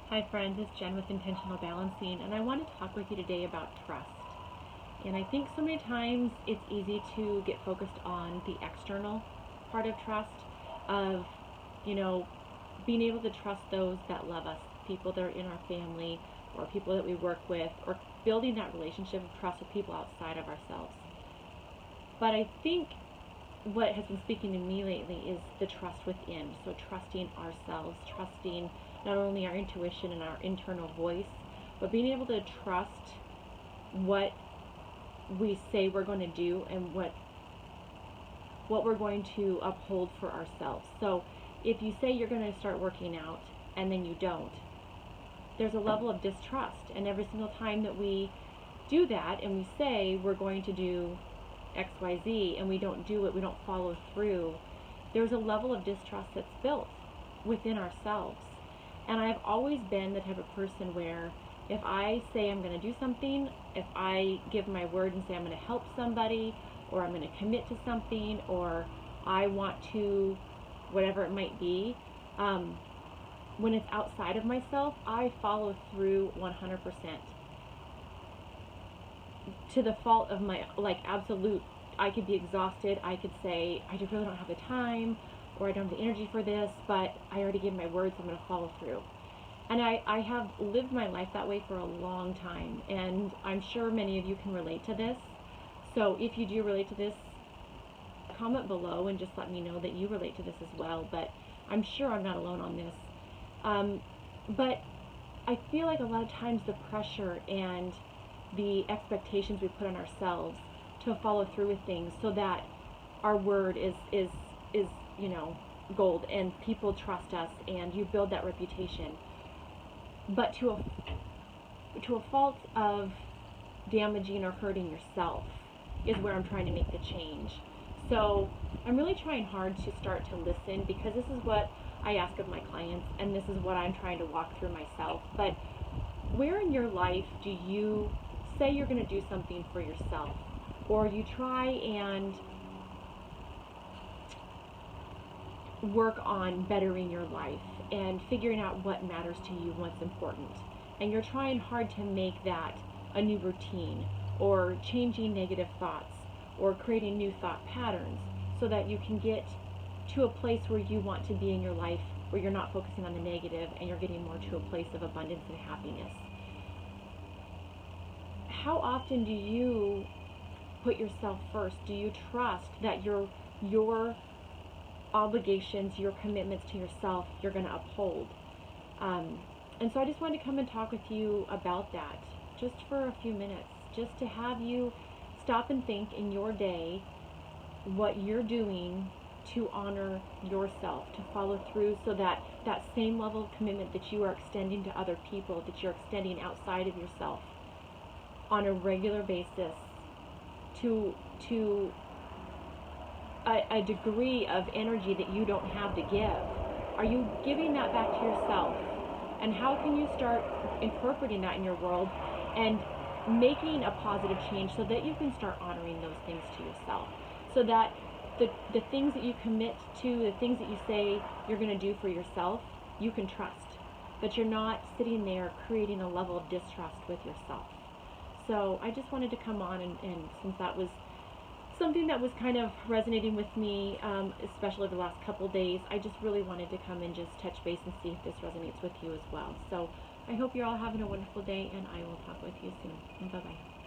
Hi friends, it's Jen with Intentional Balancing, and I want to talk with you today about trust. And I think so many times it's easy to get focused on the external part of trust, of, you know, being able to trust those that love us, people that are in our family, or people that we work with, or building that relationship of trust with people outside of ourselves. But I think what has been speaking to me lately is the trust within. So trusting ourselves, trusting not only our intuition and our internal voice, but being able to trust what we say we're going to do and what we're going to uphold for ourselves. So if you say you're going to start working out and then you don't, there's a level of distrust. And every single time that we do that and we say we're going to do XYZ and we don't do it, we don't follow through, there's a level of distrust that's built within ourselves. And I've always been the type of person where if I say I'm going to do something, if I give my word and say I'm going to help somebody, or I'm going to commit to something, or I want to, whatever it might be, when it's outside of myself, I follow through 100%. To the fault of my, absolute, I could be exhausted, I could say, I really don't have the time, or I don't have the energy for this, but I already gave my word, so I'm going to follow through. And I have lived my life that way for a long time, and I'm sure many of you can relate to this. So if you do relate to this, comment below and just let me know that you relate to this as well, but I'm sure I'm not alone on this. But I feel like a lot of times the pressure and the expectations we put on ourselves to follow through with things so that our word is gold and people trust us and you build that reputation, but to a fault of damaging or hurting yourself is where I'm trying to make the change. So I'm really trying hard to start to listen, because this is what I ask of my clients and this is what I'm trying to walk through myself. But where in your life do you say you're going to do something for yourself, or you try and work on bettering your life and figuring out what matters to you, what's important, and you're trying hard to make that a new routine, or changing negative thoughts, or creating new thought patterns so that you can get to a place where you want to be in your life, where you're not focusing on the negative and you're getting more to a place of abundance and happiness. How often do you put yourself first? Do you trust that your obligations, your commitments to yourself, you're going to uphold? And so I just wanted to come and talk with you about that just for a few minutes, just to have you stop and think in your day what you're doing to honor yourself, to follow through, so that that same level of commitment that you are extending to other people, that you're extending outside of yourself on a regular basis, to a degree of energy that you don't have to give. Are you giving that back to yourself? And how can you start incorporating that in your world and making a positive change so that you can start honoring those things to yourself, so that the things that you commit to, the things that you say you're going to do for yourself, you can trust, that you're not sitting there creating a level of distrust with yourself. So I just wanted to come on, and since that was something that was kind of resonating with me, especially the last couple days, I just really wanted to come and just touch base and see if this resonates with you as well. So I hope you're all having a wonderful day, and I will talk with you soon. Bye-bye.